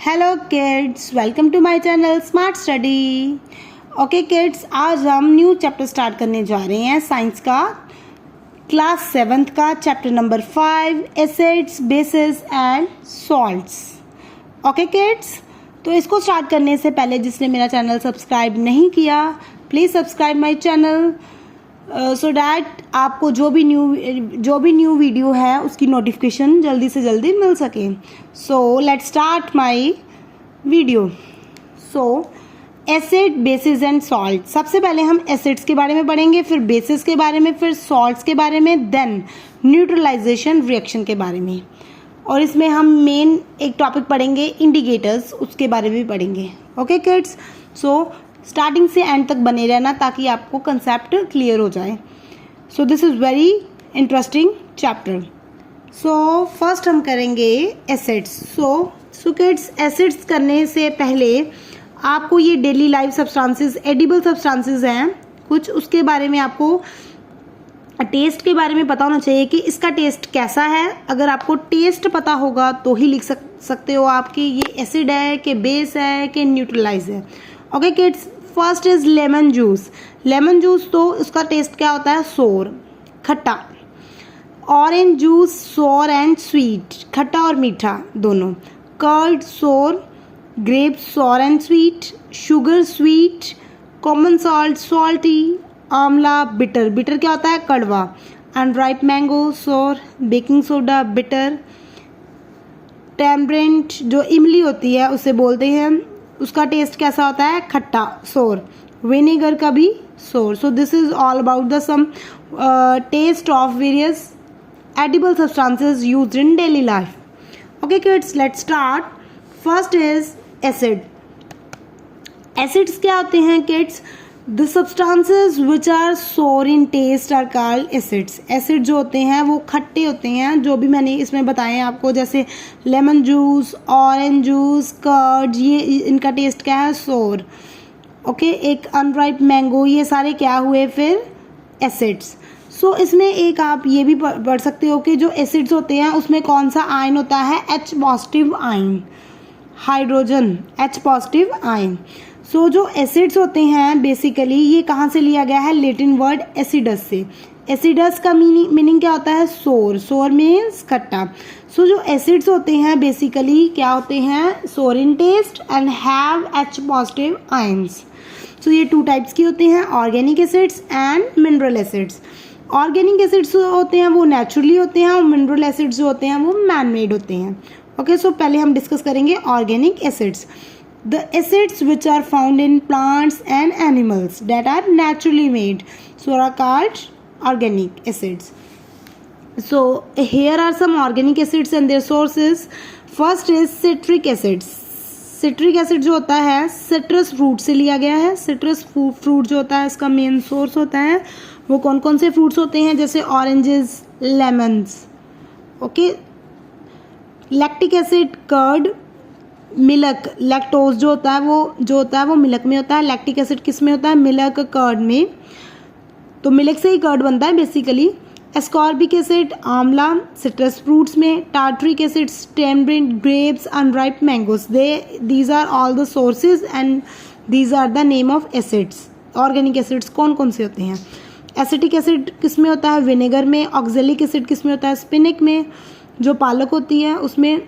Hello kids, welcome to my channel smart study. Okay kids, आज हम new chapter start करने जा रहे हैं साइंस का, क्लास 7th का chapter number 5, acids, basis and salts. Okay kids, तो इसको स्टार्ट करने से पहले जिसने मेरा चैनल सब्सक्राइब नहीं किया, please subscribe my channel so that आपको जो भी न्यू वीडियो है उसकी नोटिफिकेशन जल्दी से जल्दी मिल सके। So let's start my video. So acid, basis and salt. सबसे पहले हम एसिड्स के बारे में पढ़ेंगे, फिर बेसिस के बारे में, फिर सॉल्ट्स के बारे में, देन न्यूट्रलाइजेशन रिएक्शन के बारे में। और इसमें हम मेन एक टॉपिक पढ़ेंगे इंडिकेटर्स, उसके बारे में भी पढ़ेंगे। ओके किड्स, सो स्टार्टिंग से एंड तक बने रहना ताकि आपको कंसेप्ट क्लियर हो जाए। So this is very interesting chapter. So first हम करेंगे एसिड्स। सो किड्स, एसिड्स करने से पहले आपको ये daily life substances, edible substances हैं कुछ, उसके बारे में आपको टेस्ट के बारे में पता होना चाहिए कि इसका टेस्ट कैसा है। अगर आपको टेस्ट पता होगा तो ही लिख सकते हो आप कि ये एसिड है कि बेस है कि न्यूट्रलाइज है। Okay kids, first is lemon juice. Lemon juice तो उसका टेस्ट क्या होता है? सोर, खट्टा। ऑरेंज जूस सोर एंड स्वीट, खट्टा और मीठा दोनों। कर्ड सोर, ग्रेप सोर and sweet, sugar sweet, common salt salty, आंवला बिटर, बिटर क्या होता है? कड़वा। अनराइप मैंगो सोर, बेकिंग सोडा बिटर। टैमरिंड जो इमली होती है उसे बोलते हैं, उसका टेस्ट कैसा होता है? खट्टा, सोर। विनेगर का भी sour. So this is all about the some taste of various edible substances used in daily life. Okay kids, let's start. First is acid. Acids क्या होते हैं kids? The substances which are sour in taste are called acids. Acid जो होते हैं वो खट्टे होते हैं, जो भी मैंने इसमें बताए हैं आपको, जैसे lemon juice, orange juice, curd, ये इनका टेस्ट क्या है? सोर। ओके, एक अनराइप मैंगो, ये सारे क्या हुए फिर? एसिड्स। सो इसमें एक आप ये भी पढ़ सकते हो कि जो एसिड्स होते हैं उसमें कौन सा आयन होता है? H positive ion, hydrogen, H positive ion. So जो एसिड्स होते हैं बेसिकली ये कहाँ से लिया गया है? लैटिन वर्ड एसिडस से। एसिडस का मीनिंग क्या होता है? सोर। सोर मीन्स खट्टा। सो जो एसिड्स होते हैं बेसिकली क्या होते हैं? Sour in taste and have H positive ions. So ये 2 टाइप्स की होते हैं, organic acids and mineral acids. Organic acids होते हैं वो नेचुरली होते हैं, और मिनरल एसिड्स जो होते हैं वो मैन मेड होते हैं। ओके, सो पहले हम डिस्कस करेंगे organic acids. The acids which are found in plants and animals that are naturally made so are called organic acids. So here are some organic acids and their sources. First is citric acids. Citric acid जो होता है citrus fruit से लिया गया है। Citrus fruit जो होता है इसका मेन सोर्स होता है। वो कौन कौन से फ्रूट्स होते हैं? जैसे oranges, lemons. Okay, lactic acid, curd, milk, lactose जो होता है वो मिल्क में होता है। लैक्टिक एसिड किस में होता है? मिल्क, कर्ड में। तो मिल्क से ही कर्ड बनता है basically. Ascorbic acid, amla, citrus fruits में। Tartaric acid, tamarind, grapes, unripe mangoes. These are all the sources and these are the name of acids. Organic acids कौन कौन से होते हैं? एसिटिक एसिड किस में होता है? विनेगर में। ऑक्जेलिक एसिड किस में होता है? स्पिनिक में, जो पालक होती है उसमें।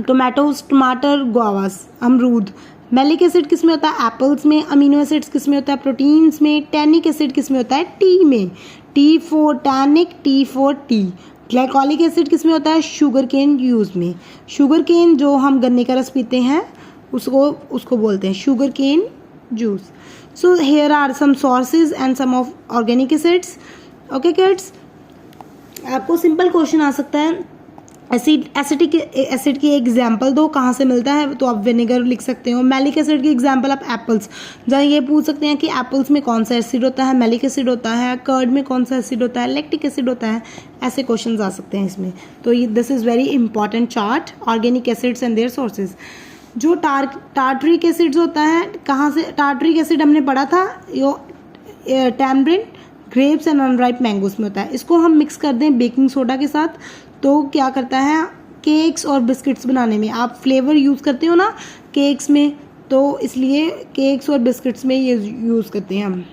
टोमेटोज, टमाटर, गुआवास, अमरूद। मैलिक एसिड किस में होता है? एप्पल्स में। अमीनो एसिड्स किस में होता है? प्रोटीन्स में। टैनिक एसिड किस में होता है? टी में। T for tannic, T for T. Glycolic acid किस में होता है? शुगर केन यूज में। शुगर केन जो हम गन्ने का रस पीते हैं उसको बोलते हैं sugar cane juice. So here are some sources and some of organic acids. Okay kids, आपको सिंपल क्वेश्चन आ सकता है, एसिटिक एसिड की एग्जाम्पल दो, कहाँ से मिलता है? तो आप विनेगर लिख सकते हो। मैलिक एसिड की एग्जाम्पल आप एप्पल्स, जहाँ ये पूछ सकते हैं कि एप्पल्स में कौन सा एसिड होता है? मैलिक एसिड होता है। कर्ड में कौन सा एसिड होता है? लैक्टिक एसिड होता है। ऐसे क्वेश्चन आ सकते हैं इसमें। तो this is very important chart, organic acids and their sources. जो टार्टरिक एसिड्स होता है, कहाँ से? टार्टरिक एसिड हमने पढ़ा था, यो tamarind, grapes and unripe mangoes में होता है। इसको हम मिक्स कर दें बेकिंग सोडा के साथ तो क्या करता है? केक्स और बिस्किट्स बनाने में। आप फ्लेवर यूज़ करते हो ना केक्स में, तो इसलिए केक्स और बिस्किट्स में ये यूज़ करते हैं हम।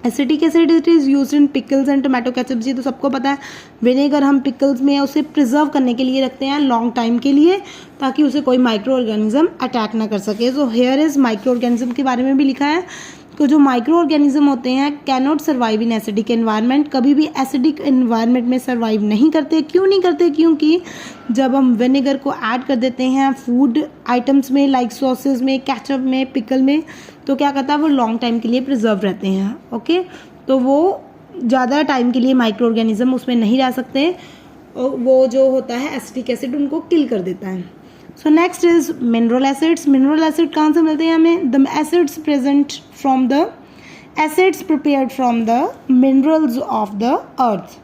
Acetic acid it is use in pickles and tomato ketchup, ये तो सबको पता है। विनेगर हम पिकल्स में उसे प्रिजर्व करने के लिए रखते हैं लॉन्ग टाइम के लिए, ताकि उसे कोई माइक्रो ऑर्गेनिज्म अटैक ना कर सके। So here is micro organism के बारे में भी लिखा है कि जो माइक्रो ऑर्गेनिज्म होते हैं can not survive in acidic environment, कभी भी एसिडिक एनवायरनमेंट में सर्वाइव नहीं करते। क्यों नहीं करते? क्योंकि जब हम विनेगर को ऐड कर देते हैं फूड आइटम्स में, लाइक सॉसेज में, केचप में, पिकल में, तो क्या करता है वो लॉन्ग टाइम के लिए प्रिजर्व रहते हैं। ओके, तो वो ज़्यादा टाइम के लिए माइक्रो ऑर्गेनिज्म उसमें नहीं रह सकते, वो जो होता है एसिटिक एसिड उनको किल कर देता है। सो next is mineral acids. Mineral acid कहाँ से मिलते हैं हमें? The acids present from the acids prepared from the minerals of the earth.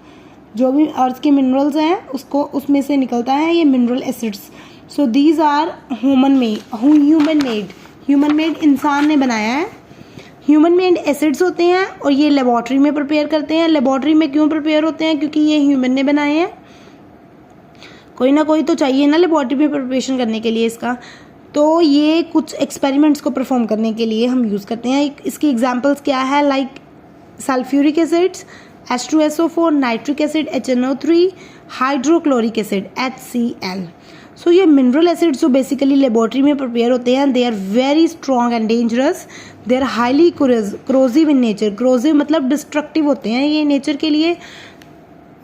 जो भी अर्थ के मिनरल्स हैं उसको उसमें से निकलता है ये mineral acids. So these are human made, इंसान ने बनाया है। ह्यूमन मेड एसिड्स होते हैं और ये लेबॉर्ट्री में प्रिपेयर करते हैं। लेबॉर्ट्री में क्यों प्रिपेयर होते हैं? क्योंकि ये ह्यूमन ने बनाए हैं। कोई ना कोई तो चाहिए ना लेबॉर्ट्री में प्रिपरेशन करने के लिए इसका, तो ये कुछ एक्सपेरिमेंट्स को परफॉर्म करने के लिए हम यूज़ करते हैं। इसकी एग्जांपल्स क्या है? Like sulphuric acids H2SO4, nitric acid HNO3, hydrochloric acid HCl। So ये मिनरल एसिड्स जो बेसिकली लेबॉर्ट्री में प्रिपेयर होते हैं, they are very strong and dangerous, they are highly corrosive in nature. Corrosive मतलब डिस्ट्रक्टिव होते हैं ये नेचर के लिए,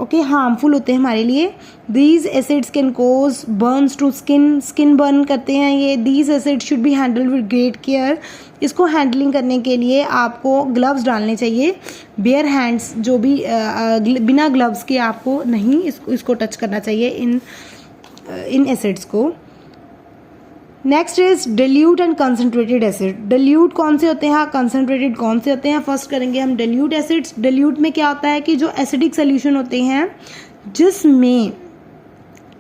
ओके, हार्मफुल होते हैं हमारे लिए। These acids can cause burns to skin burn करते हैं ये। These acid should be handle with great care. इसको हैंडलिंग करने के लिए आपको ग्लव्स डालने चाहिए, बेयर हैंड्स, जो भी बिना ग्लव्स के आपको नहीं इसको टच करना चाहिए इन एसिड्स को। Next is dilute and concentrated acid. Dilute कौन से होते हैं, कंसनट्रेटेड कौन से होते हैं? फर्स्ट करेंगे हम डिल्यूट एसिड्स। डिल्यूट में क्या होता है कि जो एसिडिक सोल्यूशन होते हैं जिसमें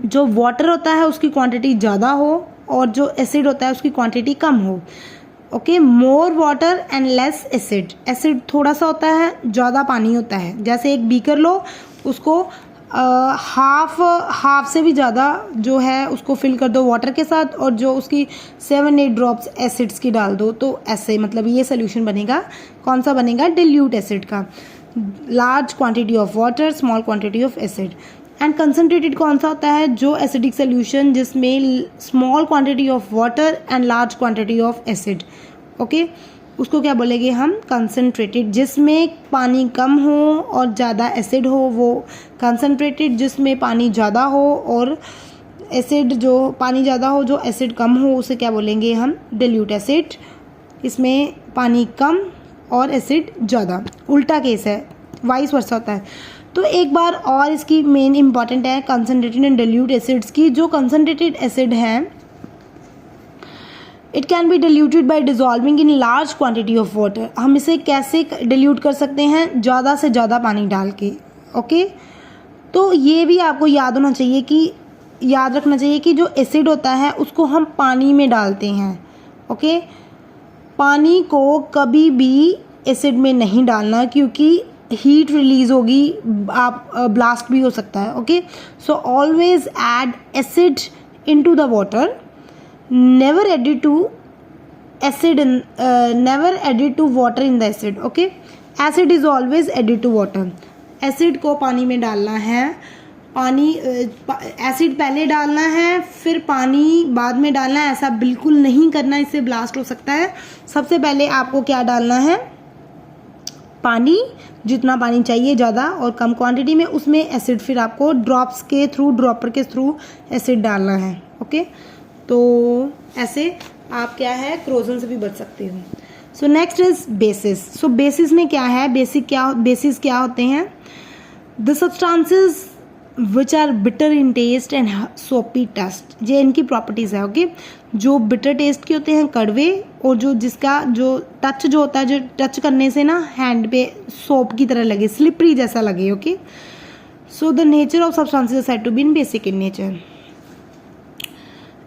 जो वाटर होता है उसकी क्वांटिटी ज़्यादा हो और जो एसिड होता है उसकी क्वांटिटी कम हो। Okay, more water and less acid. Acid थोड़ा सा होता है, ज़्यादा पानी होता है। जैसे एक बीकर लो, उसको हाफ से भी ज़्यादा जो है उसको फिल कर दो वाटर के साथ और जो उसकी 7-8 ड्रॉप्स एसिड्स की डाल दो, तो ऐसे मतलब ये सोल्यूशन बनेगा। कौन सा बनेगा? डिल्यूट एसिड का। Large quantity of water, small quantity of acid. And concentrated कौन सा होता है? जो एसिडिक सोल्यूशन जिसमें small quantity of water and large quantity of acid. Okay, उसको क्या बोलेंगे हम? कंसनट्रेटेड। जिसमें पानी कम हो और ज़्यादा एसिड हो वो कंसनट्रेटेड। जिसमें पानी ज़्यादा हो और एसिड, जो पानी ज़्यादा हो जो एसिड कम हो, उसे क्या बोलेंगे हम? Dilute acid. इसमें पानी कम और एसिड ज़्यादा। उल्टा केस है, वाइस वर्सा होता है। तो एक बार और इसकी मेन इंपॉर्टेंट है कंसनट्रेटेड एंड डिल्यूट एसिड्स की। जो कंसनट्रेटेड एसिड हैं it can be diluted by dissolving in large quantity of water. हम इसे कैसे डिल्यूट कर सकते हैं? ज़्यादा से ज़्यादा पानी डाल के। ओके, तो ये भी आपको याद रखना चाहिए कि जो एसिड होता है उसको हम पानी में डालते हैं। ओके, पानी को कभी भी एसिड में नहीं डालना क्योंकि हीट रिलीज होगी, आप ब्लास्ट भी हो सकता है। Okay, so always add acid into the water, never added to water in the acid. Okay, acid is always added to water. Acid को पानी में डालना है, एसिड पहले डालना है फिर पानी बाद में डालना है, ऐसा बिल्कुल नहीं करना, इससे ब्लास्ट हो सकता है। सबसे पहले आपको क्या डालना है? पानी, जितना पानी चाहिए ज़्यादा और कम क्वांटिटी में, उसमें एसिड फिर आपको ड्रॉपर के थ्रू एसिड डालना है। ओके, तो ऐसे आप क्या है क्रोजन से भी बच सकते हो। So next is bases. So bases में क्या है? बेसिस क्या होते हैं? The substances which are bitter in taste and soapy taste. ये इनकी प्रॉपर्टीज है। ओके, जो बिटर टेस्ट के होते हैं, कड़वे, और जिसका जो टच जो होता है, जो टच करने से ना हैंड पे सोप की तरह लगे, स्लिपरी जैसा लगे। Okay, so the nature of substances said to be in basic in nature.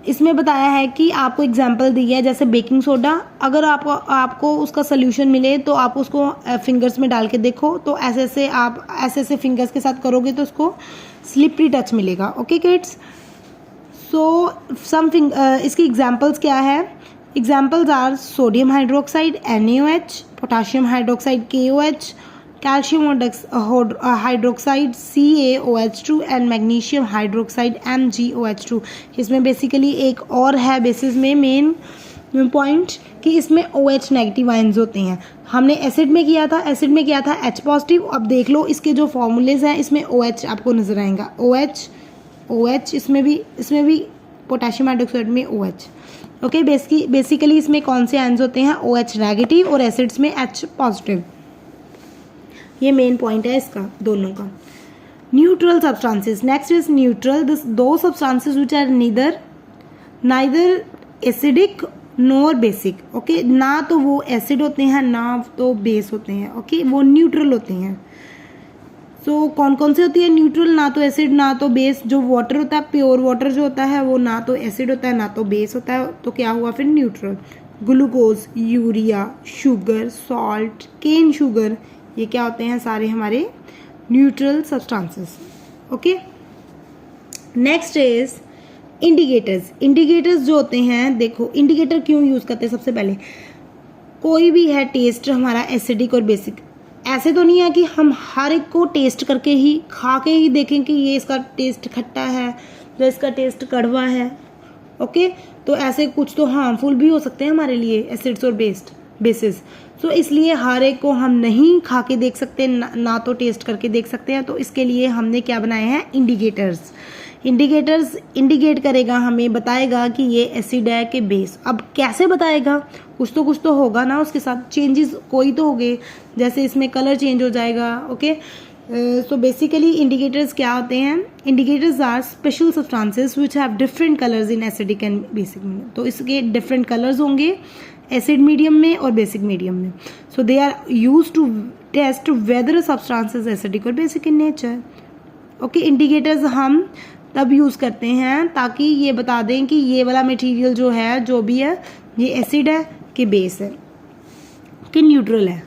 इसमें बताया है कि आपको एग्जाम्पल दी है जैसे बेकिंग सोडा। अगर आपको उसका सोल्यूशन मिले तो आप उसको फिंगर्स में डाल के देखो, तो ऐसे आप ऐसे फिंगर्स के साथ करोगे तो उसको स्लिपरी टच मिलेगा। ओके किड्स, सो इसकी एग्जांपल्स क्या है? Examples are sodium hydroxide NaOH, potassium hydroxide KOH, calcium hydroxide CaOH2 and magnesium hydroxide MgOH2। इसमें बेसिकली एक और है बेसिस में मेन पॉइंट कि इसमें OH नेगेटिव आयंस होते हैं। हमने एसिड में किया था H पॉजिटिव। अब देख लो इसके जो फॉर्मूलेज हैं, इसमें OH आपको नजर आएगा, OH इसमें भी पोटेशियम हाइड्रोक्साइड में OH। ओके, बेसिकली इसमें कौन से आयंस होते हैं? OH नेगेटिव और एसिड्स में H पॉजिटिव। ये मेन पॉइंट है इसका दोनों का। Neutral substances, next is neutral, this those substances which are neither acidic nor basic. Okay, ना तो वो एसिड होते हैं ना तो बेस होते हैं। ओके, वो न्यूट्रल होते हैं। सो कौन कौन से होती है न्यूट्रल? ना तो एसिड ना तो बेस। जो वाटर होता है, प्योर वाटर जो होता है, वो ना तो एसिड होता है ना तो बेस होता है, तो क्या हुआ फिर? Neutral. Glucose, urea, sugar, salt, cane sugar, ये क्या होते हैं? सारे हमारे neutral substances. Okay, next is indicators. Indicators जो होते हैं, देखो इंडिकेटर क्यों यूज करते हैं? सबसे पहले कोई भी है टेस्ट हमारा एसिडिक और बेसिक, ऐसे तो नहीं है कि हम हर एक को टेस्ट करके ही खा के ही देखें कि ये इसका टेस्ट खट्टा है या इसका टेस्ट कड़वा है। ओके, तो ऐसे कुछ तो हार्मफुल भी हो सकते हैं हमारे लिए एसिड्स और बेसिस। तो इसलिए हर एक को हम नहीं खा के देख सकते, ना तो टेस्ट करके देख सकते हैं। तो इसके लिए हमने क्या बनाए हैं? इंडिकेटर्स इंडिकेट करेगा, हमें बताएगा कि ये एसिड है कि बेस। अब कैसे बताएगा? कुछ तो होगा ना, उसके साथ चेंजेस कोई तो होंगे, जैसे इसमें कलर चेंज हो जाएगा। ओके, सो बेसिकली इंडिकेटर्स क्या होते हैं? Indicators are special substances which have different colours in acidic and basic medium. तो इसके डिफरेंट कलर्स होंगे एसिड मीडियम में और बेसिक मीडियम में। So they are used to test whether a substance is acidic or basic in nature. Okay, indicators हम तब use करते हैं ताकि ये बता दें कि ये वाला मटेरियल जो है, जो भी है, ये एसिड है कि बेस है कि न्यूट्रल है।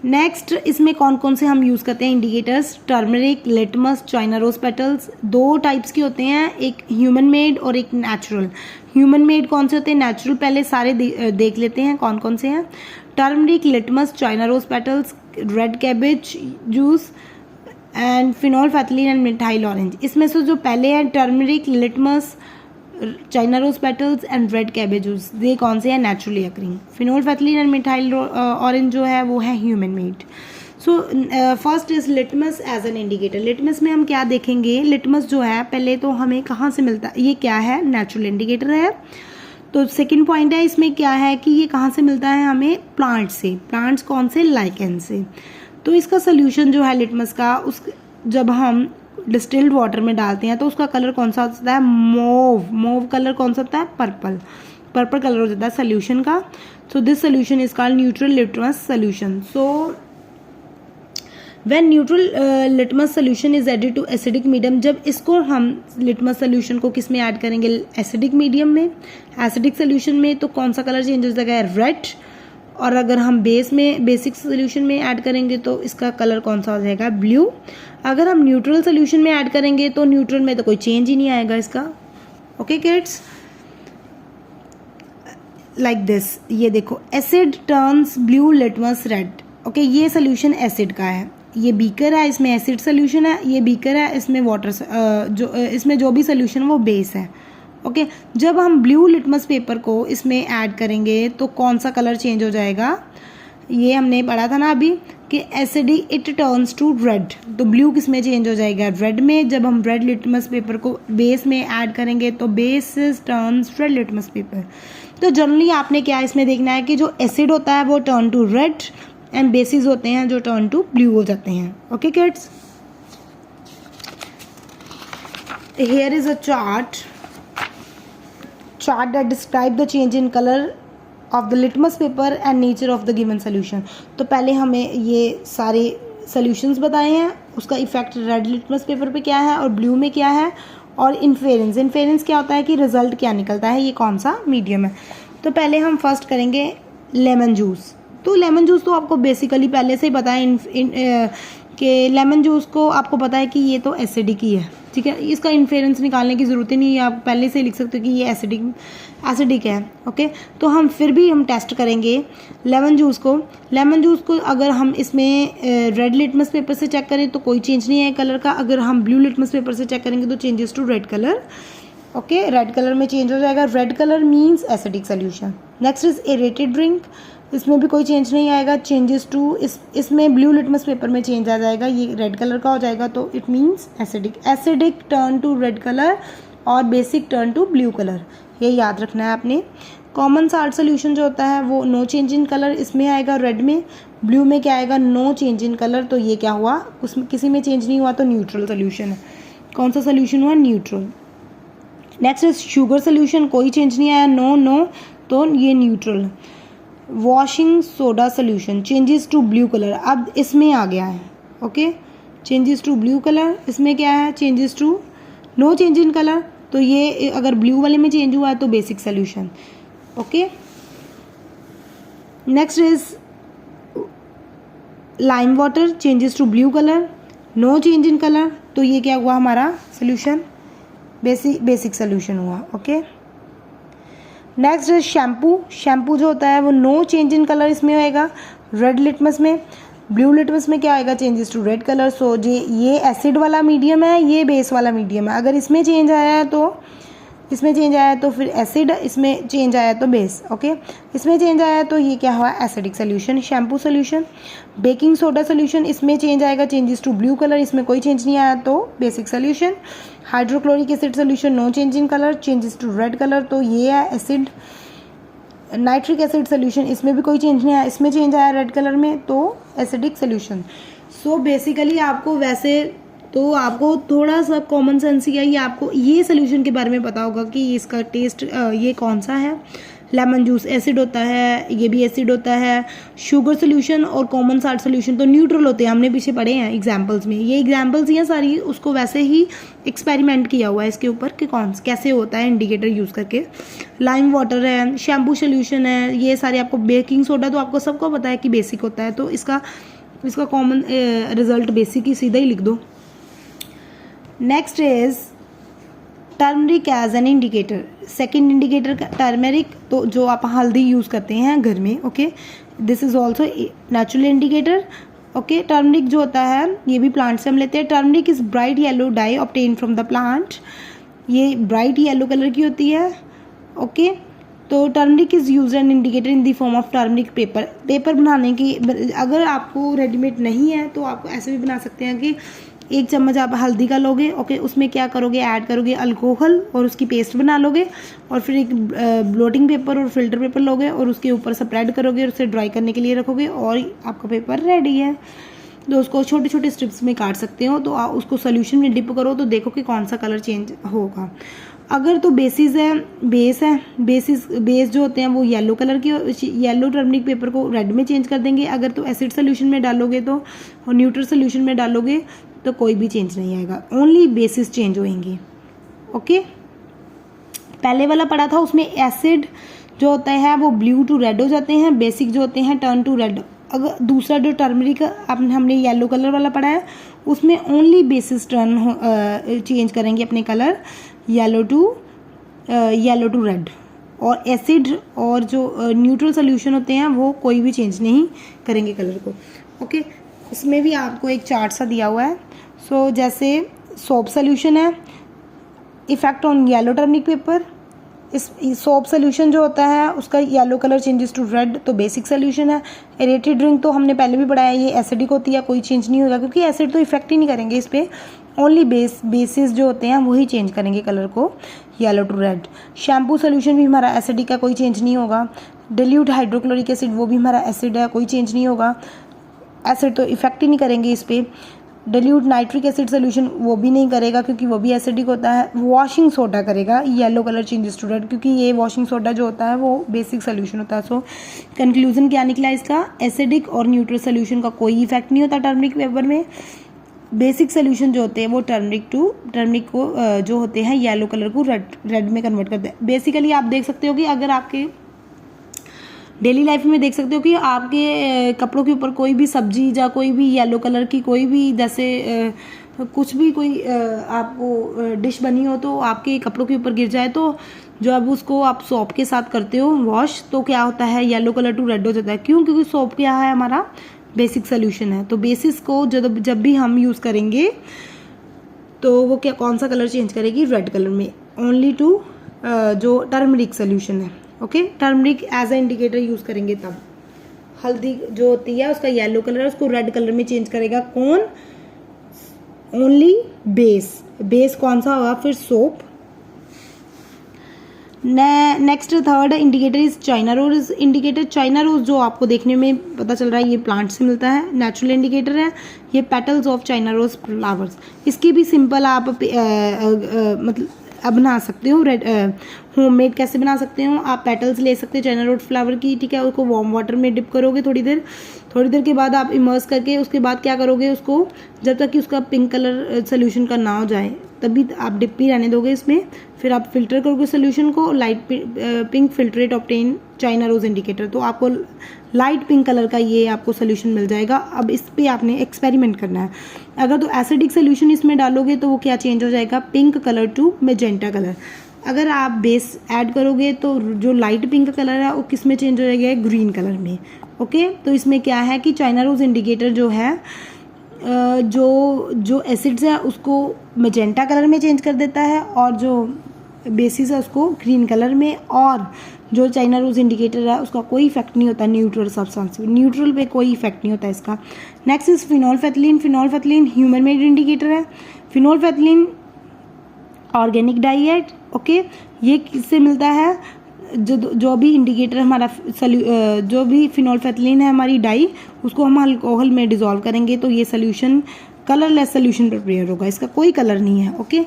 नेक्स्ट, इसमें कौन कौन से हम यूज़ करते हैं indicators? Turmeric, litmus, China rose petals. दो टाइप्स के होते हैं, एक ह्यूमन मेड और एक नेचुरल। ह्यूमन मेड कौन से होते हैं? नेचुरल पहले सारे देख लेते हैं कौन कौन से हैं। Turmeric, litmus, China rose petals, red cabbage juice and phenolphthalein and methyl orange. इसमें से जो पहले हैं turmeric, litmus, China rose petals and red cabbage juice, ये कौन से हैं? Naturally occurring. Phenolphthalein and methyl orange जो है वो है human made. So first is litmus as an indicator. Litmus में हम क्या देखेंगे? लिटमस जो है पहले तो हमें कहाँ से मिलता है? ये क्या है? नेचुरल इंडिकेटर है। तो सेकंड पॉइंट है इसमें क्या है कि ये कहाँ से मिलता है हमें? प्लांट से। प्लांट्स कौन से? लाइकेन से। तो इसका सोल्यूशन जो है लिटमस का, जब हम डिस्टिल्ड वाटर में डालते हैं तो उसका कलर कौन सा होता है? मोव कलर कौन सा होता है? पर्पल कलर हो जाता है सोल्यूशन का। So this solution is called neutral litmus solution. So when neutral litmus solution is added to acidic medium, जब इसको हम लिटमस सोल्यूशन को किस में ऐड करेंगे? एसिडिक मीडियम में, एसिडिक सोल्यूशन में, तो कौन सा कलर चेंज हो जाएगा? रेड। और अगर हम बेसिक सोल्यूशन में ऐड करेंगे तो इसका कलर कौन सा हो जाएगा? ब्लू। अगर हम न्यूट्रल सोल्यूशन में ऐड करेंगे तो न्यूट्रल में तो कोई चेंज ही नहीं आएगा इसका। ओके किड्स, लाइक दिस, ये देखो asset turns blue, litmus red. Okay, ये सोल्यूशन एसिड का है, ये बीकर है, इसमें एसिड सोल्यूशन है, ये बीकर है, इसमें वाटर इसमें जो भी सोल्यूशन वो बेस है। ओके, जब हम ब्लू लिटमस पेपर को इसमें ऐड करेंगे तो कौन सा कलर चेंज हो जाएगा? ये हमने पढ़ा था ना अभी कि acidic it turns to red, तो ब्लू किस में चेंज हो जाएगा? रेड में। जब हम रेड लिटमस पेपर को बेस में ऐड करेंगे तो base turns red litmus paper. तो जनरली आपने क्या इसमें देखना है कि जो एसिड होता है वो turn to red and bases होते हैं जो टर्न टू ब्लू हो जाते हैं। Okay kids, here is a chart that describe the change in color of the litmus paper and nature of the given solution। तो पहले हमें ये सारे solutions बताए हैं, उसका इफेक्ट रेड लिटमस पेपर पे क्या है और ब्लू में क्या है, और इन्फेरेंस क्या होता है कि रिजल्ट क्या निकलता है, ये कौन सा मीडियम है। तो पहले हम फर्स्ट करेंगे लेमन जूस। तो लेमन जूस तो आपको बेसिकली पहले से ही पता है कि लेमन जूस को आपको पता है कि ये तो एसिडिक ही है, ठीक है, इसका इन्फेरेंस निकालने की ज़रूरत ही नहीं है, आप पहले से लिख सकते हो कि ये एसिडिक है। ओके, तो हम फिर भी हम टेस्ट करेंगे लेमन जूस को अगर हम इसमें रेड लिटमस पेपर से चेक करें तो कोई चेंज नहीं है कलर का, अगर हम ब्लू लिटमस पेपर से चेक करेंगे तो changes to red colour. Okay, red colour में चेंज हो जाएगा, red colour means acidic solution. Next is aerated drink, इसमें भी कोई चेंज नहीं आएगा, चेंजेस टू इसमें ब्लू लिटमस पेपर में चेंज आ जाएगा, ये रेड कलर का हो जाएगा तो it means acidic turn to red colour और basic turn to blue colour, ये याद रखना है आपने। कॉमन साल्ट सोल्यूशन जो होता है वो नो चेंज इन कलर इसमें आएगा रेड में, ब्लू में क्या आएगा नो चेंज इन कलर, तो ये क्या हुआ उसमें किसी में चेंज नहीं हुआ तो न्यूट्रल सोल्यूशन है। कौन सा सोल्यूशन हुआ neutral. Next is sugar solution, कोई चेंज नहीं आया नो तो ये neutral. Washing soda solution changes to blue colour, अब इसमें आ गया है। ओके, चेंजेस टू ब्लू कलर, इसमें क्या है changes to no change in colour, तो ये अगर ब्लू वाले में चेंज हुआ है तो basic solution. Okay, next is lime water changes to blue colour, no change in colour, तो ये क्या हुआ हमारा सोल्यूशन बेसिक सोल्यूशन हुआ। ओके, नेक्स्ट इज शैम्पू जो होता है वो नो चेंज इन कलर इसमें होएगा रेड लिटमस में, ब्लू लिटमस में क्या आएगा चेंजेस टू रेड कलर। सो ये एसिड वाला मीडियम है, ये बेस वाला मीडियम है, अगर इसमें चेंज आया है तो फिर एसिड, इसमें चेंज आया तो बेस। ओके, इसमें चेंज आया तो ये क्या हुआ acidic solution shampoo solution. Baking soda solution, इसमें चेंज आएगा चेंजेस टू ब्लू कलर, इसमें कोई चेंज नहीं आया तो basic solution. Hydrochloric acid solution no change in colour, changes to red colour, तो ये है एसिड। नाइट्रिक एसिड सोल्यूशन, इसमें भी कोई चेंज नहीं आया, इसमें चेंज आया रेड कलर में तो एसिडिक सोल्यूशन। सो बेसिकली आपको वैसे तो आपको थोड़ा सा कॉमन सेंस ही है, ये आपको ये सोल्यूशन के बारे में पता होगा कि इसका टेस्ट ये कौन सा है। लेमन जूस एसिड होता है, ये भी एसिड होता है। शुगर सोल्यूशन और कॉमन साल्ट सोल्यूशन तो न्यूट्रल होते हैं, हमने पीछे पढ़े हैं एग्जांपल्स में, ये एग्जांपल्स ही हैं सारी, उसको वैसे ही एक्सपेरिमेंट किया हुआ है इसके ऊपर कि कैसे होता है इंडिकेटर यूज़ करके। लाइम वाटर है, शैम्पू सोल्यूशन है, ये सारे आपको। बेकिंग सोडा तो आपको सबको पता है कि बेसिक होता है, तो इसका कॉमन रिजल्ट बेसिक ही सीधा ही लिख दो। Next is turmeric as an indicator, second indicator turmeric, तो जो आप हल्दी यूज़ करते हैं घर में। Okay, this is also natural indicator. Okay, turmeric जो होता है ये भी प्लांट से हम लेते हैं। Turmeric is bright yellow die obtain from the plant, ये ब्राइट येलो कलर की होती है। ओके, तो turmeric is use an indicator in the form of turmeric paper बनाने की, अगर आपको रेडीमेड नहीं है तो आप ऐसे भी बना सकते हैं कि 1 चम्मच आप हल्दी का लोगे। ओके, उसमें क्या करोगे ऐड करोगे अल्कोहल और उसकी पेस्ट बना लोगे, और फिर एक ब्लोटिंग पेपर और फिल्टर पेपर लोगे और उसके ऊपर स्प्रेड करोगे और उसे ड्राई करने के लिए रखोगे और आपका पेपर रेडी है। तो उसको छोटे छोटे स्ट्रिप्स में काट सकते हो, तो उसको सोल्यूशन में डिप करो तो देखो कि कौन सा कलर चेंज होगा। अगर तो बेस जो होते हैं वो येलो कलर की, येलो टर्मरिक पेपर को रेड में चेंज कर देंगे। अगर तो एसिड सोल्यूशन में डालोगे तो और न्यूट्रल सोल्यूशन में डालोगे तो कोई भी चेंज नहीं आएगा, ओनली बेसिस चेंज होंगे। ओके, पहले वाला पढ़ा था उसमें एसिड जो होता है वो ब्लू टू रेड हो जाते हैं, बेसिक जो होते हैं टर्न टू रेड। अगर दूसरा जो टर्मरिक हमने येलो कलर वाला पढ़ा है उसमें ओनली बेसिस चेंज करेंगे अपने कलर येलो टू रेड, और एसिड और जो न्यूट्रल सोल्यूशन होते हैं वो कोई भी चेंज नहीं करेंगे कलर को। ओके, इसमें भी आपको एक चार्ट सा दिया हुआ है। सो जैसे सोप सोल्यूशन है, effect on yellow turmeric paper, इस सोप सोल्यूशन जो होता है उसका yellow colour changes to red, तो बेसिक सोल्यूशन है। एरेटेड ड्रिंक तो हमने पहले भी पढ़ाया, ये एसिडिक होती है, कोई चेंज नहीं होगा क्योंकि एसिड तो इफेक्ट ही नहीं करेंगे इस पर, ओनली बेसिस जो होते हैं वही चेंज करेंगे कलर को yellow to red. Shampoo solution भी हमारा एसिडिक का, कोई चेंज नहीं होगा। डिल्यूट हाइड्रोक्लोरिक एसिड वो भी हमारा एसिड है, कोई चेंज नहीं होगा, एसिड तो इफेक्ट ही नहीं करेंगे इस पर। डिल्यूट नाइट्रिक एसिड सोल्यूशन वो भी नहीं करेगा क्योंकि वो भी एसिडिक होता है। वॉशिंग सोडा करेगा yellow colour changes to red, क्योंकि ये वॉशिंग सोडा जो होता है वो बेसिक सोल्यूशन होता है। सो कंक्लूजन क्या निकला इसका, एसिडिक और न्यूट्रल सोल्यूशन का कोई इफेक्ट नहीं होता टर्मरिक पेपर में। बेसिक सोल्यूशन जो होते हैं वो टर्मरिक को जो होते हैं येलो कलर को रेड में कन्वर्ट करते हैं। बेसिकली आप देख सकते हो कि अगर आपके डेली लाइफ में देख सकते हो कि आपके कपड़ों के ऊपर कोई भी सब्जी या कोई भी येलो कलर की कोई भी जैसे कुछ भी कोई आपको डिश बनी हो तो आपके कपड़ों के ऊपर गिर जाए तो जब उसको आप सोप के साथ करते हो वॉश तो क्या होता है येलो कलर टू रेड हो जाता है। क्यों? क्योंकि सोप क्या है हमारा बेसिक सोल्यूशन है। तो बेसिस को जब भी हम यूज़ करेंगे तो वो क्या कौन सा कलर चेंज करेगी? रेड कलर में। ओनली टू जो टर्मरिक सोल्यूशन है, okay, turmeric as a indicator use करेंगे तब। हल्दी जो होती है उसका येलो कलर है, उसको रेड कलर में चेंज करेगा कौन? Only base. बेस कौन सा होगा? फिर soap. Next third indicator is China rose indicator. China rose जो आपको देखने में पता चल रहा है ये प्लांट से मिलता है, नेचुरल इंडिकेटर है। ये petals of China rose flowers. इसकी भी सिंपल आप मतलब बना सकते हो। होममेड कैसे बना सकते हो? आप पेटल्स ले सकते हो चाइना रोज फ्लावर की, ठीक है, उसको वार्म वाटर में डिप करोगे थोड़ी देर के बाद आप इमर्स करके उसके बाद क्या करोगे? उसको जब तक कि उसका पिंक कलर सोल्यूशन का ना हो जाए तभी आप डिप ही रहने दोगे इसमें। फिर आप फिल्टर करोगे सोल्यूशन को, light pink filtrate obtain China rose indicator. तो आपको लाइट पिंक कलर का ये आपको सोल्यूशन मिल जाएगा। अब इस पे आपने एक्सपेरिमेंट करना है। अगर तो एसिडिक सोल्यूशन इसमें डालोगे तो वो क्या चेंज हो जाएगा? Pink colour to magenta colour. अगर आप बेस ऐड करोगे तो जो लाइट पिंक कलर है वो किस में चेंज हो जाएगा? ग्रीन कलर में। ओके, तो इसमें क्या है कि चाइना रोज इंडिकेटर जो है जो एसिड्स है उसको मेजेंटा कलर में चेंज कर देता है और जो बेसिस है उसको ग्रीन कलर में। और जो चाइना रोज इंडिकेटर है उसका कोई इफेक्ट नहीं होता न्यूट्रल सब्सटेंस पे, न्यूट्रल पे कोई इफेक्ट नहीं होता इसका। Next is phenolphthalein. Phenolphthalein human made indicator है। फिनोल्फेथलीन ऑर्गेनिक डाई है, ओके। ये किससे मिलता है? जो भी इंडिकेटर हमारा जो भी फिनोल्फेथलीन है हमारी डाई, उसको हम अल्कोहल में डिजोल्व करेंगे तो ये सोल्यूशन कलरलेस सोल्यूशन प्रिपेयर होगा। इसका कोई कलर नहीं है, ओके,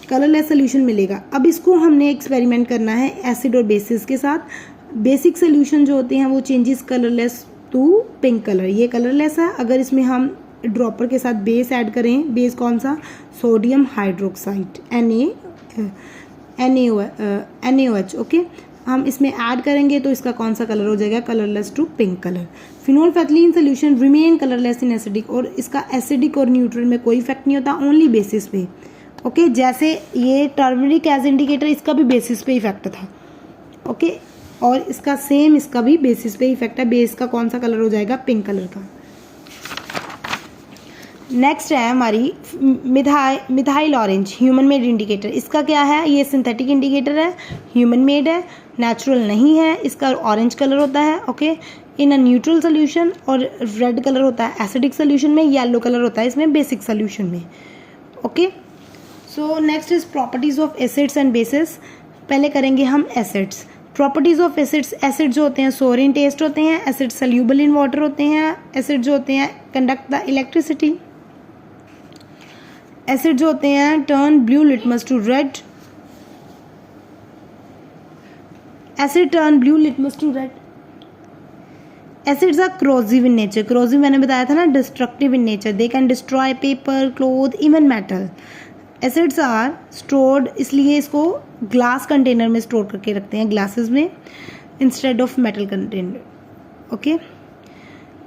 कलरलेस सोल्यूशन मिलेगा। अब इसको हमने एक्सपेरिमेंट करना है एसिड और बेसिस के साथ। बेसिक सोल्यूशन जो होते हैं वो changes colourless to pink colour, ये कलरलेस है। अगर इसमें हम ड्रॉपर के साथ बेस ऐड करें, बेस कौन सा? सोडियम हाइड्रोक्साइड NaOH, ओके, हम इसमें ऐड करेंगे तो इसका कौन सा कलर हो जाएगा? Colourless to pink colour. Phenolphthalein solution remain colourless in acidic, और इसका एसिडिक और न्यूट्रल में कोई इफेक्ट नहीं होता, ओनली बेसिस पे, ओके। जैसे ये टर्मरिक एज इंडिकेटर, इसका भी बेसिस पे इफेक्ट था, ओके, और इसका सेम इसका भी बेसिस पे इफेक्ट है। बेस का कौन सा कलर हो जाएगा? पिंक कलर का। नेक्स्ट है हमारी methyl orange human made indicator. इसका क्या है? ये सिंथेटिक इंडिकेटर है, ह्यूमन मेड है, नेचुरल नहीं है। इसका ऑरेंज कलर होता है, okay, in a neutral solution, और रेड कलर होता है एसिडिक सोल्यूशन में, येलो कलर होता है इसमें बेसिक सोल्यूशन में, okay. So next is properties of acids and basis. पहले करेंगे हम acids. Properties of acids. Acid जो होते हैं सोर इन टेस्ट होते हैं, एसिड सल्यूबल इन वाटर होते हैं, एसिड जो होते हैं कंडक्ट द इलेक्ट्रिसिटी, एसिड जो होते हैं turn blue litmus to red, acid turn blue litmus to red. Acids are corrosive in nature। corrosive मैंने बताया था ना, destructive in nature, they can destroy paper, cloth, even metal। Acids are stored, इसलिए इसको glass container में store करके रखते हैं, ग्लासेस में, instead of metal container, okay.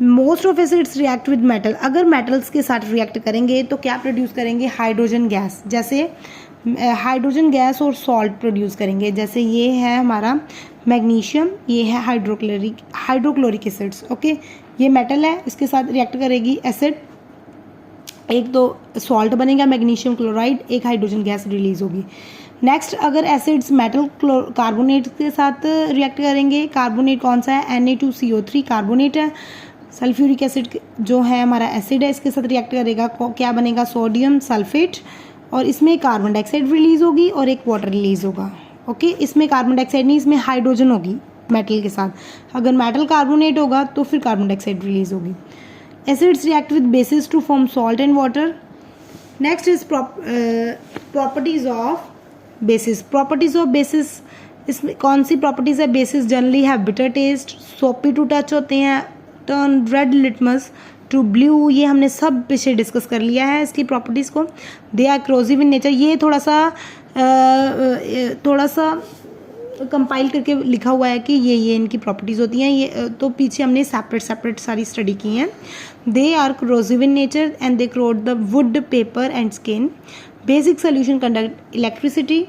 Most of acids react with metal. अगर मेटल्स के साथ रिएक्ट करेंगे तो क्या प्रोड्यूस करेंगे? Hydrogen gas. जैसे हाइड्रोजन गैस और सॉल्ट प्रोड्यूस करेंगे। जैसे ये है हमारा मैग्नीशियम, ये है हाइड्रोक्लोरिक एसिड्स, ओके। ये मेटल है, इसके साथ रिएक्ट करेगी एसिड, एक तो सॉल्ट बनेगा मैग्नीशियम क्लोराइड, एक हाइड्रोजन गैस रिलीज होगी। नेक्स्ट, अगर एसिड्स मेटल कार्बोनेट के साथ रिएक्ट करेंगे, कार्बोनेट कौन सा है? Na2CO3 कार्बोनेट है। सल्फ्यूरिक एसिड जो है हमारा एसिड है, इसके साथ रिएक्ट करेगा, क्या बनेगा? सोडियम सल्फेट, और इसमें कार्बन डाइऑक्साइड रिलीज होगी और एक वाटर रिलीज होगा, ओके। इसमें कार्बन डाइऑक्साइड नहीं, इसमें हाइड्रोजन होगी मेटल के साथ। अगर मेटल कार्बोनेट होगा तो फिर कार्बन डाइऑक्साइड रिलीज होगी। Acids react with bases to form salt and water. Next is properties of bases. Properties of bases, इसमें कौन सी प्रॉपर्टीज है? Bases generally have bitter taste, soapy to touch होते हैं, turn red litmus to blue, ये हमने सब पीछे डिस्कस कर लिया है इसकी प्रॉपर्टीज को। They are corrosive in nature, ये थोड़ा सा कंपाइल करके लिखा हुआ है कि ये इनकी प्रॉपर्टीज़ होती हैं, ये तो पीछे हमने सेपरेट सारी स्टडी की हैं. They are corrosive in nature and they corrode the wood, paper and skin. Basic solution conduct electricity.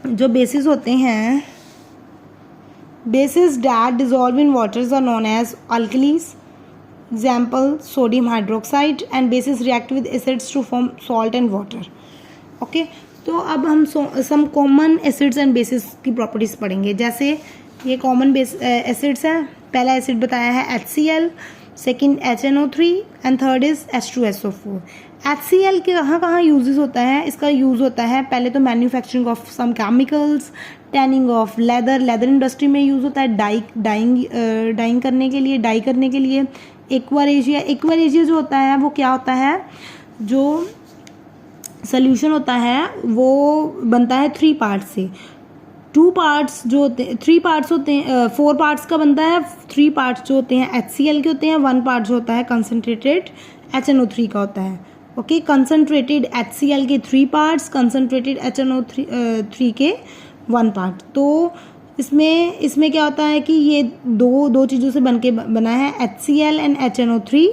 जो बेसिस होते हैं, bases that dissolve in waters are known as alkalis. Example, sodium hydroxide. And bases react with acids to form salt and water. Okay, तो अब हम some common acids and bases की properties पढ़ेंगे. जैसे ये कॉमन एसिड्स हैं. पहला acid बताया है HCl, second HNO3 and third is H2SO4. HCl के कहाँ यूजेस होता है? इसका यूज़ होता है पहले तो manufacturing of some chemicals, tanning of leather industry में यूज़ होता है, डाइंग करने के लिए. एक्वारेजिया जो होता है वो क्या होता है? जो सोल्यूशन होता है वो बनता है 3 पार्ट्स से. 2 पार्ट्स जो होते हैं, 3 पार्ट्स होते हैं, 4 पार्ट्स का बनता है. 3 पार्ट्स जो होते हैं HCl के होते हैं. 1 पार्ट जो होता है कंसनट्रेटेड HNO3 का होता है. ओके, कंसनट्रेटेड HCl के 3 पार्ट्स, कंसनट्रेटेड HNO3 के 1 पार्ट. तो इसमें क्या होता है कि ये दो चीज़ों से बना है HCl एंड HNO3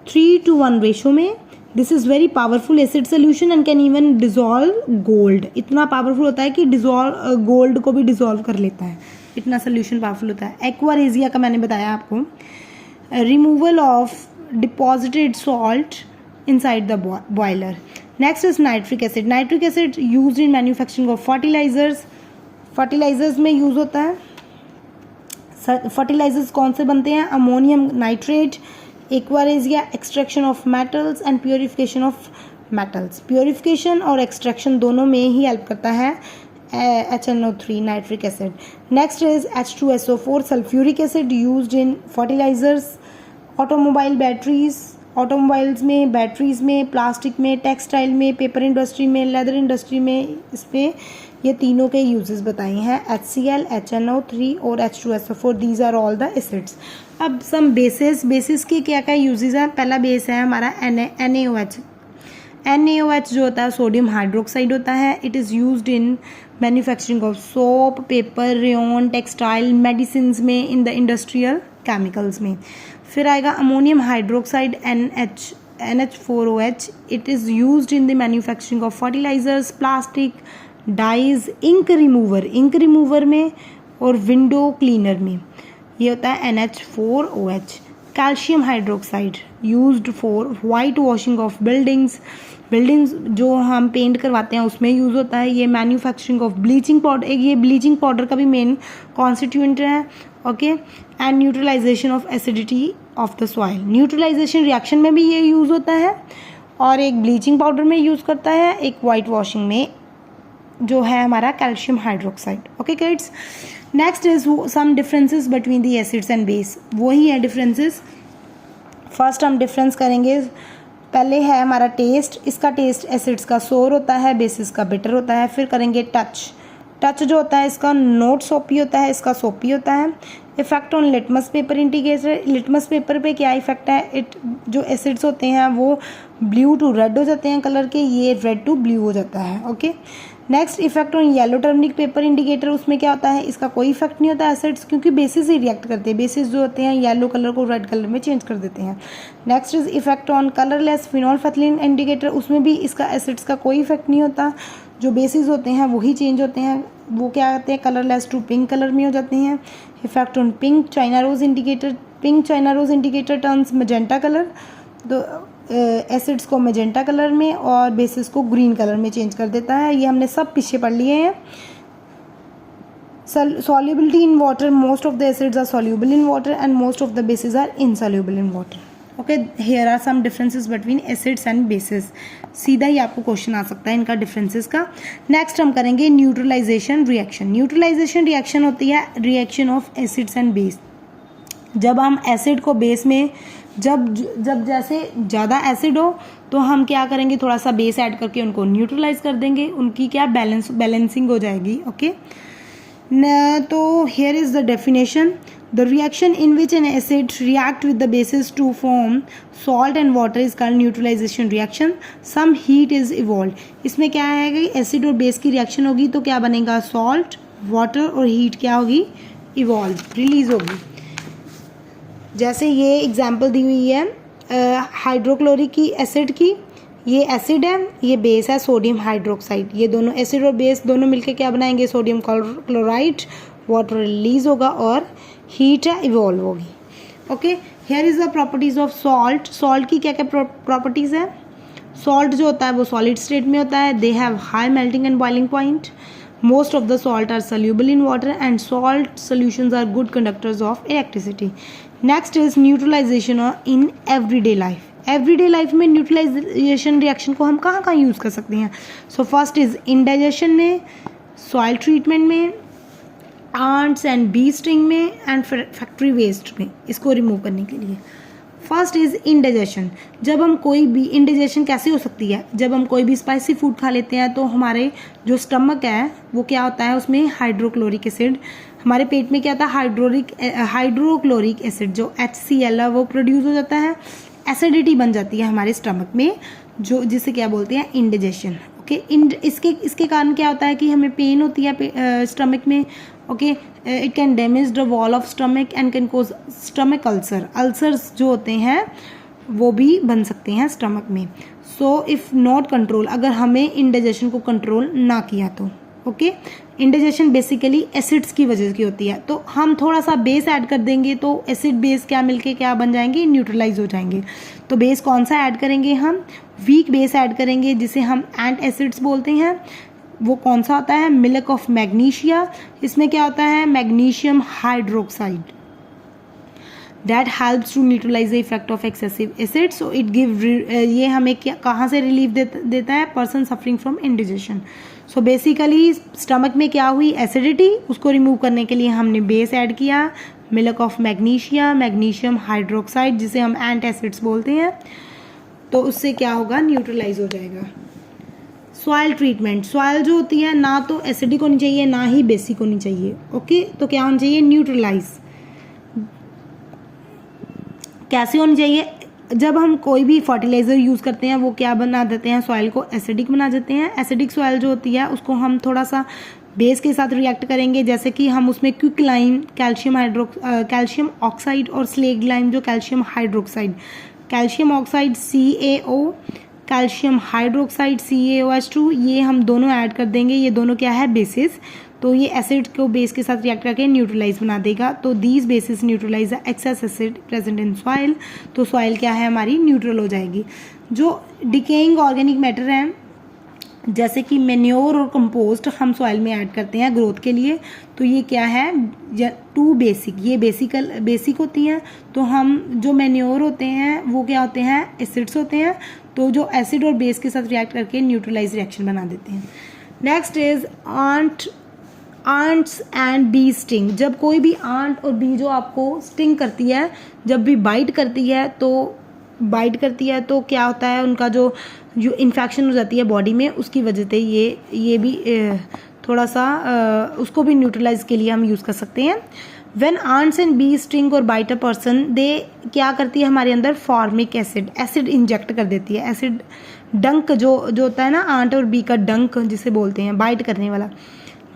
3:1 रेशो में. This is very powerful acid solution and can even dissolve gold. इतना पावरफुल होता है कि गोल्ड को भी डिजॉल्व कर लेता है, इतना सोल्यूशन पावरफुल होता है. एक्वारेजिया का मैंने बताया आपको. Removal of deposited salt inside the boiler. Next is nitric acid. Nitric acid used in manufacturing of fertilisers में यूज़ होता है. फर्टिलाइजर्स कौन से बनते हैं? Ammonium nitrate, aqua regia, extraction of metals and purification of metals. Purification और extraction दोनों में ही हेल्प करता है HNO3 nitric acid. Next is H2SO4 sulphuric acid used in fertilisers. Automobiles में, बैटरीज में, प्लास्टिक में, टेक्सटाइल में, पेपर इंडस्ट्री में, लेदर इंडस्ट्री में, इसमें ये तीनों के यूजेस बताए हैं. HCl, HNO3 और H2SO4. These are all the acids. अब सम बेसिस के क्या यूजेस हैं? पहला बेस है हमारा NaOH. NaOH जो होता है सोडियम हाइड्रोक्साइड होता है. It is used in manufacturing of soap, paper, rayon, textile, medicine में, इन द इंडस्ट्रियल केमिकल्स में. फिर आएगा ammonium hydroxide NH4OH. It is used in the manufacturing of fertilisers, plastic, dyes, ink remover में और window cleaner में. ये होता है NH4OH. Calcium hydroxide used for white washing of buildings जो हम पेंट करवाते हैं उसमें यूज़ होता है. ये मैन्युफैक्चरिंग ऑफ ब्लीचिंग पाउडर, ये ब्लीचिंग पाउडर का भी मेन कॉन्स्टिट्यूएंट है. Okay, and neutralisation of acidity of the soil. Neutralisation reaction में भी ये यूज़ होता है और एक ब्लीचिंग पाउडर में यूज़ करता है, एक वाइट वॉशिंग में जो है हमारा calcium hydroxide. Okay kids, next is some differences between the acids and base. वही है डिफरेंसेस. फर्स्ट हम डिफरेंस करेंगे. पहले है हमारा टेस्ट. इसका टेस्ट एसिड्स का सोर होता है, बेसिस का बिटर होता है. फिर करेंगे टच जो होता है इसका नोट सोपी होता है, इसका सोपी होता है. Effect on litmus paper indicator. Litmus paper पे क्या इफेक्ट है? जो एसिड्स होते हैं वो ब्लू टू रेड हो जाते हैं कलर के, ये रेड टू ब्लू हो जाता है. Okay, next effect on yellow turmeric paper indicator. उसमें क्या होता है? इसका कोई इफेक्ट नहीं होता एसिड्स, क्योंकि बेसिस ही रिएक्ट करते हैं. बेसिस जो होते हैं येलो कलर को रेड कलर में चेंज कर देते हैं. Next is effect on colourless phenolphthalein indicator. उसमें भी इसका एसिड्स का कोई इफेक्ट नहीं होता. जो बेसिस होते हैं वही चेंज होते हैं, वो क्या करते हैं? कलरलेस टू पिंक कलर में हो जाते हैं. Effect on pink China rose indicator. Pink China rose indicator turns magenta colour. तो एसिड्स को मैजेंटा कलर में और बेसिस को ग्रीन कलर में चेंज कर देता है. ये हमने सब पीछे पढ़ लिए हैं. solubility in water, most of the acids are soluble in water and most of the bases are insoluble in water. Okay, here are some differences between acids and bases. सीधा ही आपको क्वेश्चन आ सकता है इनका डिफरेंसेस का. Next हम करेंगे neutralisation reaction. Neutralisation reaction होती है reaction of acids and base. जब हम एसिड को बेस में जब जैसे ज़्यादा एसिड हो तो हम क्या करेंगे? थोड़ा सा बेस ऐड करके उनको न्यूट्रलाइज कर देंगे. उनकी क्या बैलेंसिंग हो जाएगी. ओके, तो here is the definition. The reaction in which an acid react with the bases to form salt and water is called neutralization reaction. Some heat is evolved. इसमें क्या है कि एसिड और बेस की reaction होगी तो क्या बनेगा? सॉल्ट वाटर और हीट क्या होगी, इवॉल्व, रिलीज होगी। जैसे ये एग्जांपल दी हुई है हाइड्रोक्लोरिक की एसिड की, ये एसिड है, ये बेस है सोडियम हाइड्रोक्साइड, ये दोनों एसिड और बेस दोनों मिलके क्या बनाएंगे, सोडियम क्लोराइड, वाटर रिलीज होगा और हीट है इवॉल्व होगी। Okay, here is the properties of salt. Salt की क्या क्या प्रॉपर्टीज है? सॉल्ट जो होता है वो सॉलिड स्टेट में होता है, they have high melting and boiling point, most of the salt are soluble in water and salt solutions are good conductors of electricity. Next is neutralization in everyday life. everyday life में neutralization reaction को हम कहाँ कहाँ use कर सकते हैं? So first is indigestion में, soil treatment में, ants and bee sting में and factory waste में, इसको रिमूव करने के लिए। First is indigestion. जब हम कोई भी, इंडाइजेशन कैसे हो सकती है? जब हम कोई भी स्पाइसी फूड खा लेते हैं तो हमारे जो स्टमक है वो क्या होता है, उसमें हाइड्रोक्लोरिक एसिड, हमारे पेट में क्या होता है, हाइड्रोक्लोरिक एसिड जो HCl है वो प्रोड्यूस हो जाता है, एसिडिटी बन जाती है हमारे स्टमक में, जो जिसे क्या बोलते हैं, इंडाइजेशन। ओके, इसके कारण क्या होता है कि हमें पेन होती है स्टमक में। Okay, it can damage the wall of stomach and can cause stomach ulcer. Ulcers जो होते हैं वो भी बन सकते हैं स्टमक में। सो इफ़ नॉट कंट्रोल, अगर हमें इंडाइजेशन को कंट्रोल ना किया तो। ओके, इंडाइजेशन बेसिकली एसिड्स की वजह की होती है, तो हम थोड़ा सा बेस ऐड कर देंगे तो एसिड बेस क्या मिलके क्या बन जाएंगे, न्यूट्रलाइज हो जाएंगे। तो बेस कौन सा ऐड करेंगे हम? वीक बेस ऐड करेंगे जिसे हम एंट एसिड्स बोलते हैं। वो कौन सा होता है? Milk of magnesia. इसमें क्या होता है, magnesium hydroxide, that helps to neutralise the effect of excessive acid. So it give, ये हमें क्या, कहाँ से रिलीफ देता है? Person suffering from indigestion. So basically stomach में क्या हुई, एसिडिटी, उसको रिमूव करने के लिए हमने बेस ऐड किया, milk of magnesia, magnesium hydroxide जिसे हम एंट एसिड्स बोलते हैं, तो उससे क्या होगा, न्यूट्रलाइज हो जाएगा। Soil treatment. सॉइल जो होती है ना तो एसिडिक होनी चाहिए ना ही बेसिक होनी चाहिए। ओके, तो क्या होनी चाहिए, न्यूट्रलाइज। कैसे होनी चाहिए? जब हम कोई भी फर्टिलाइजर यूज़ करते हैं वो क्या बना देते हैं, सॉइल को एसिडिक बना देते हैं। एसिडिक सॉइल जो होती है उसको हम थोड़ा सा बेस के साथ रिएक्ट करेंगे, जैसे कि हम उसमें क्विक लाइम, कैल्शियम ऑक्साइड और स्लेग लाइम जो calcium hydroxide, calcium oxide CaO, calcium hydroxide CaOH2, ये हम दोनों ऐड कर देंगे। ये दोनों क्या है, बेसिस, तो ये एसिड को बेस के साथ रिएक्ट करके न्यूट्रलाइज बना देगा। तो these bases neutralise the excess acid present in soil, तो सॉइल क्या है हमारी, न्यूट्रल हो जाएगी। जो डिकेइंग ऑर्गेनिक मैटर है जैसे कि मेन्योर और कंपोस्ट हम सॉइल में ऐड करते हैं ग्रोथ के लिए, तो ये क्या है, टू बेसिक, ये बेसिक होती हैं। तो हम जो मेन्योर होते हैं वो क्या होते हैं, एसिड्स होते हैं, तो जो एसिड और बेस के साथ रिएक्ट करके न्यूट्रलाइज रिएक्शन बना देते हैं। Next is ants and bee sting. जब कोई भी आंट और बी जो आपको स्टिंग करती है, जब भी बाइट करती है तो क्या होता है, उनका जो इन्फेक्शन हो जाती है बॉडी में, उसकी वजह से ये भी थोड़ा सा उसको भी न्यूट्रलाइज के लिए हम यूज़ कर सकते हैं। When ants and bee sting और बाइट अ पर्सन, दे क्या करती है हमारे अंदर, फॉर्मिक एसिड इंजेक्ट कर देती है। एसिड डंक जो होता है ना, आंट और बी का डंक जिसे बोलते हैं, बाइट करने वाला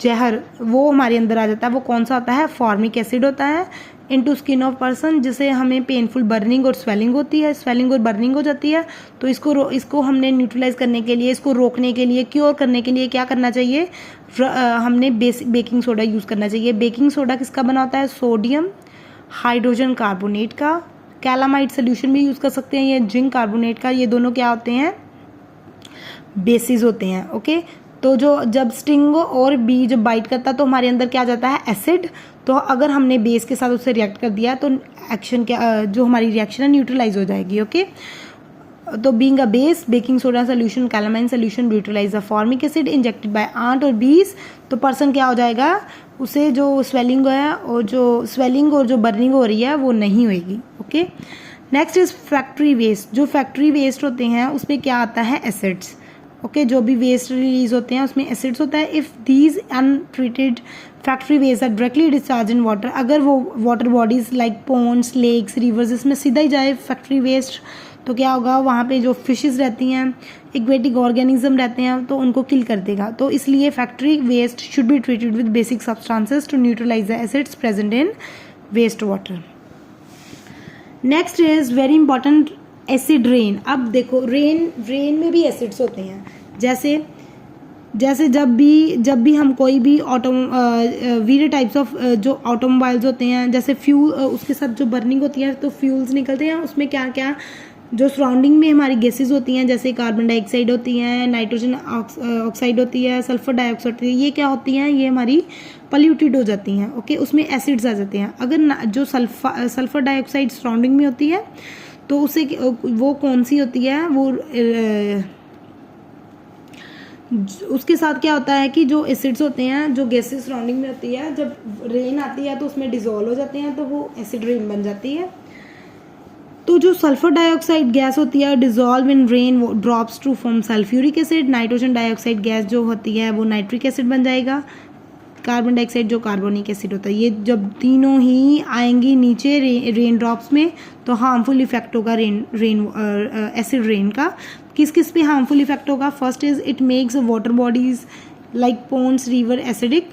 जहर, वो हमारे अंदर आ जाता है। वो कौन सा होता है, फॉर्मिक एसिड होता है, इनटू स्किन ऑफ पर्सन, जिससे हमें पेनफुल बर्निंग और स्वेलिंग होती है, स्वेलिंग और बर्निंग हो जाती है। तो इसको हमने न्यूट्रलाइज करने के लिए, इसको रोकने के लिए, क्योर करने के लिए क्या करना चाहिए, हमने बेकिंग सोडा यूज़ करना चाहिए। बेकिंग सोडा किसका बना होता है, सोडियम हाइड्रोजन कार्बोनेट का। कैलामाइड सोल्यूशन भी यूज़ कर सकते हैं, ये जिंक कार्बोनेट का। ये दोनों क्या होते हैं, बेसिस होते हैं। ओके, तो जब स्टिंग और बी जब बाइट करता है तो हमारे अंदर क्या जाता है, एसिड। तो अगर हमने बेस के साथ उससे रिएक्ट कर दिया तो एक्शन क्या, जो हमारी रिएक्शन है न्यूट्रलाइज हो जाएगी। ओके, तो being a base, baking soda solution, calamine solution neutralise the formic acid injected by ant और बीस, तो पर्सन क्या हो जाएगा, उसे जो स्वेलिंग है और जो बर्निंग हो रही है वो नहीं होगी। Okay, next is factory waste. जो फैक्ट्री वेस्ट होते हैं उसमें क्या आता है, एसिड्स। ओके, जो भी वेस्ट रिलीज होते हैं उसमें एसिड्स होता है। If these untreated factory waste are directly discharge in water, अगर वो water bodies like ponds, lakes, rivers, इसमें सीधा ही जाए फैक्ट्री वेस्ट, तो क्या होगा, वहाँ पे जो फिशेस रहती हैं, एक्वेटिक ऑर्गेनिज्म रहते हैं, तो उनको किल कर देगा। तो इसलिए factory waste should be treated with basic substances to neutralise the acids present in waste water. Next is very important acid rain. अब देखो रेन में भी एसिड्स होते हैं, जैसे जब भी हम कोई भी वेरियस टाइप्स ऑफ जो ऑटोमोबाइल्स होते हैं, जैसे फ्यूल उसके साथ जो बर्निंग होती है तो फ्यूल्स निकलते हैं, उसमें क्या क्या जो सराउंडिंग में हमारी गैसेस होती हैं, जैसे कार्बन डाइऑक्साइड होती हैं, नाइट्रोजन ऑक्साइड होती है, सल्फर डाइऑक्साइड होती है, ये क्या होती हैं, ये हमारी पॉल्यूटेड हो जाती हैं। ओके, उसमें एसिड्स आ जाते हैं। अगर जो सल्फर डाइऑक्साइड सराउंडिंग में होती है तो उसे वो कौन सी होती है, वो उसके साथ क्या होता है कि जो एसिड्स होते हैं, जो गैसेस सराउंडिंग में होती है, जब रेन आती है तो उसमें डिजोल्व हो जाते हैं, तो वो एसिड रेन बन जाती है। तो जो सल्फर डाइऑक्साइड गैस होती है dissolve in rain drops to form sulphuric acid. Nitrogen dioxide gas जो होती है वो नाइट्रिक एसिड बन जाएगा। कार्बन डाइऑक्साइड जो कार्बोनिक एसिड होता है। ये जब तीनों ही आएंगी नीचे रेन ड्रॉप्स में तो हार्मफुल इफेक्ट होगा एसिड रेन का। किस किस पे हार्मफुल इफेक्ट होगा? First is it makes water bodies like ponds river acidic.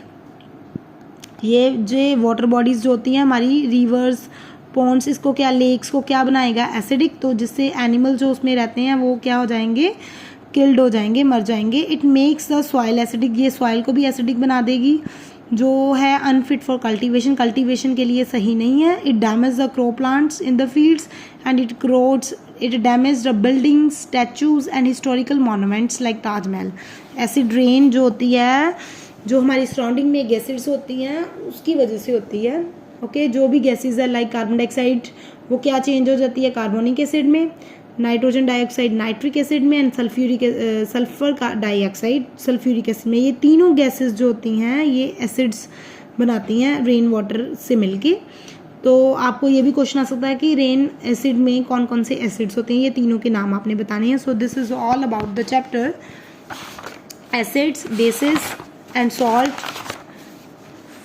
ये जो वाटर बॉडीज जो होती हैं हमारी, रिवर्स, पोन्स, इसको क्या, लेक्स को क्या बनाएगा? एसिडिक। तो जिससे एनिमल जो उसमें रहते हैं वो क्या हो जाएंगे? किल्ड हो जाएंगे, मर जाएंगे। It makes the soil acidic. ये सॉइल को भी एसिडिक बना देगी, जो है अनफिट फॉर कल्टीवेशन, कल्टीवेशन के लिए सही नहीं है। It damage the crop plants in the fields and it damage the buildings, statues and historical monuments like Taj Mahal. Acid rain जो होती है, जो हमारी सराउंडिंग में गैसेस होती हैं उसकी वजह से होती है। ओके, जो भी गैसेस है लाइक कार्बन डाइऑक्साइड वो क्या चेंज हो जाती है कार्बोनिक एसिड में, नाइट्रोजन डाइऑक्साइड नाइट्रिक एसिड में, and sulphur dioxide sulphuric acid में। ये तीनों गैसेस जो होती हैं ये एसिड्स बनाती हैं रेन वाटर से मिलके। तो आपको ये भी क्वेश्चन आ सकता है कि रेन एसिड में कौन कौन से एसिड्स होते हैं, ये तीनों के नाम आपने बताने हैं। सो this is all about the chapter acids, basis and salt,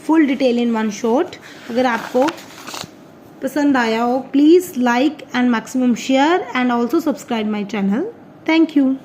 full detail in one shot. अगर आपको पसंद आया हो please like and maximum share and also subscribe my channel. Thank you.